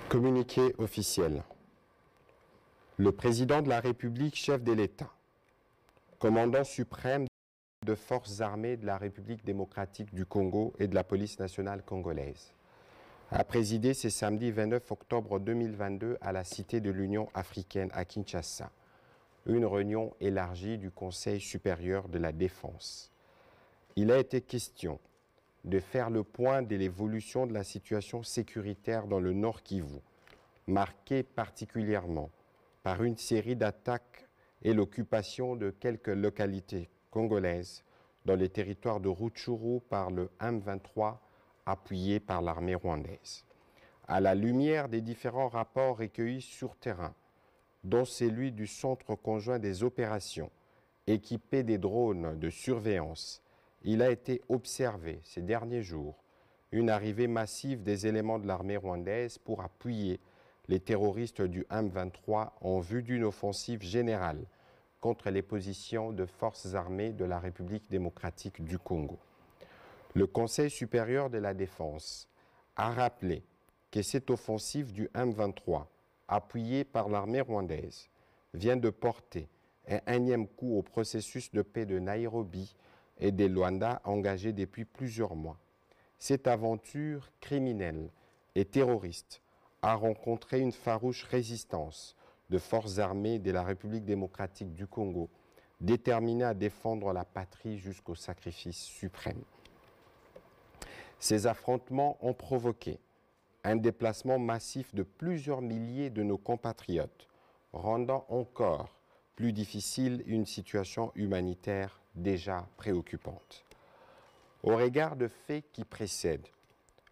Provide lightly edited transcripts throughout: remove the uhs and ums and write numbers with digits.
Communiqué officiel. Le président de la République, chef de l'État, commandant suprême de forces armées de la République démocratique du Congo et de la police nationale congolaise, a présidé ce samedi 29 octobre 2022 à la Cité de l'Union africaine à Kinshasa, une réunion élargie du Conseil supérieur de la défense. Il a été question de faire le point de l'évolution de la situation sécuritaire dans le Nord Kivu, marquée particulièrement par une série d'attaques et l'occupation de quelques localités congolaises dans les territoires de Rutshuru par le M23 appuyé par l'armée rwandaise. À la lumière des différents rapports recueillis sur terrain, dont celui du Centre conjoint des opérations, équipé des drones de surveillance, il a été observé ces derniers jours une arrivée massive des éléments de l'armée rwandaise pour appuyer les terroristes du M23 en vue d'une offensive générale contre les positions de forces armées de la République démocratique du Congo. Le Conseil supérieur de la défense a rappelé que cette offensive du M23, appuyée par l'armée rwandaise, vient de porter un énième coup au processus de paix de Nairobi et de Luanda engagé depuis plusieurs mois. Cette aventure criminelle et terroriste a rencontré une farouche résistance de forces armées de la République démocratique du Congo, déterminées à défendre la patrie jusqu'au sacrifice suprême. Ces affrontements ont provoqué un déplacement massif de plusieurs milliers de nos compatriotes, rendant encore plus difficile une situation humanitaire déjà préoccupante. Au regard de faits qui précèdent,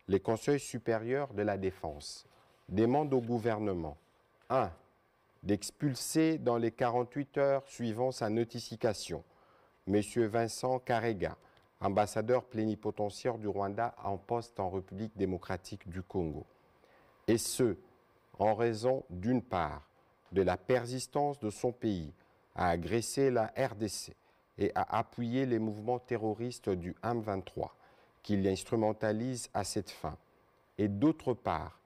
les conseils supérieurs de la défense demandent au gouvernement 1. D'expulser dans les 48 heures suivant sa notification M. Vincent Karega, ambassadeur plénipotentiaire du Rwanda en poste en République démocratique du Congo. Et ce, en raison d'une part de la persistance de son pays à agresser la RDC et à appuyer les mouvements terroristes du M23 qu'il instrumentalise à cette fin, et d'autre part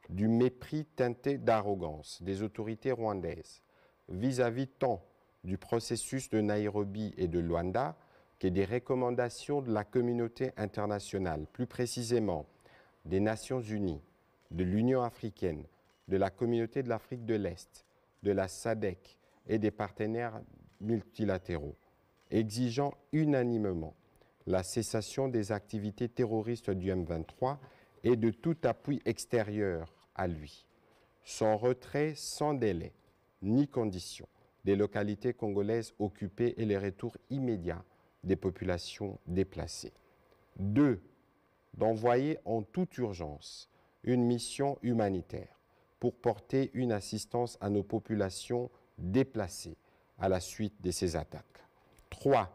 du mépris teinté d'arrogance des autorités rwandaises vis-à-vis tant du processus de Nairobi et de Luanda que des recommandations de la communauté internationale, plus précisément des Nations Unies, de l'Union africaine, de la Communauté de l'Afrique de l'Est, de la SADC et des partenaires multilatéraux, exigeant unanimement la cessation des activités terroristes du M23 et de tout appui extérieur à lui, son retrait sans délai ni condition des localités congolaises occupées et les retours immédiats des populations déplacées. 2. D'envoyer en toute urgence une mission humanitaire pour porter une assistance à nos populations déplacées à la suite de ces attaques. 3.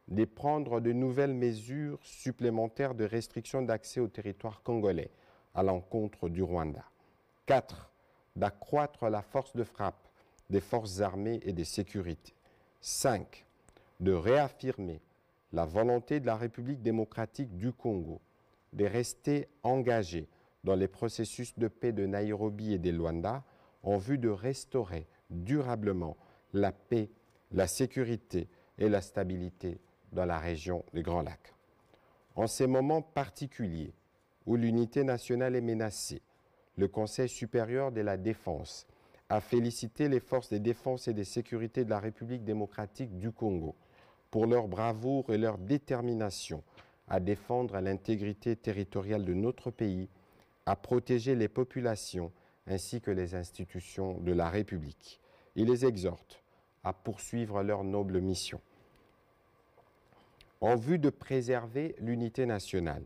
De prendre de nouvelles mesures supplémentaires de restriction d'accès au territoire congolais à l'encontre du Rwanda. 4. D'accroître la force de frappe des forces armées et de sécurité. 5. De réaffirmer la volonté de la République démocratique du Congo de rester engagée dans les processus de paix de Nairobi et de Luanda en vue de restaurer durablement la paix, la sécurité et la stabilité dans la région des Grands Lacs. En ces moments particuliers où l'unité nationale est menacée, le Conseil supérieur de la défense a félicité les forces de défense et de sécurité de la République démocratique du Congo pour leur bravoure et leur détermination à défendre l'intégrité territoriale de notre pays, à protéger les populations ainsi que les institutions de la République. Il les exhorte à poursuivre leur noble mission. En vue de préserver l'unité nationale,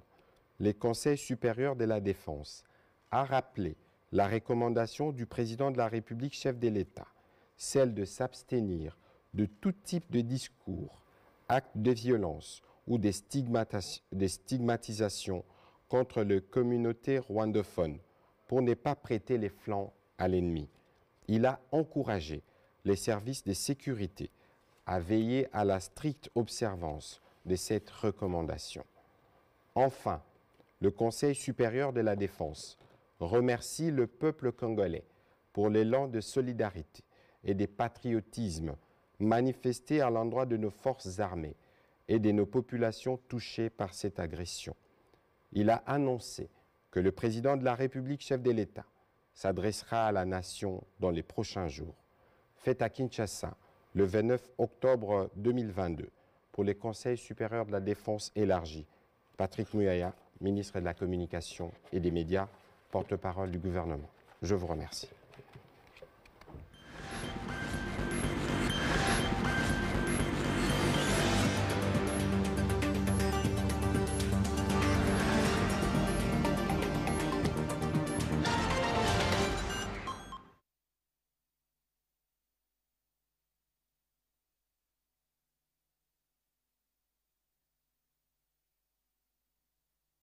le Conseil supérieur de la défense a rappelé la recommandation du président de la République, chef de l'État, celle de s'abstenir de tout type de discours, actes de violence ou des stigmatisations contre les communautés rwandophones pour ne pas prêter les flancs à l'ennemi. Il a encouragé les services de sécurité à veiller à la stricte observance de cette recommandation. Enfin, le Conseil supérieur de la défense remercie le peuple congolais pour l'élan de solidarité et de patriotisme manifesté à l'endroit de nos forces armées et de nos populations touchées par cette agression. Il a annoncé que le président de la République, chef de l'État, s'adressera à la nation dans les prochains jours. Fait à Kinshasa le 29 octobre 2022 pour les Conseils supérieurs de la défense élargi. Patrick Muyaya, ministre de la Communication et des Médias, porte-parole du gouvernement. Je vous remercie.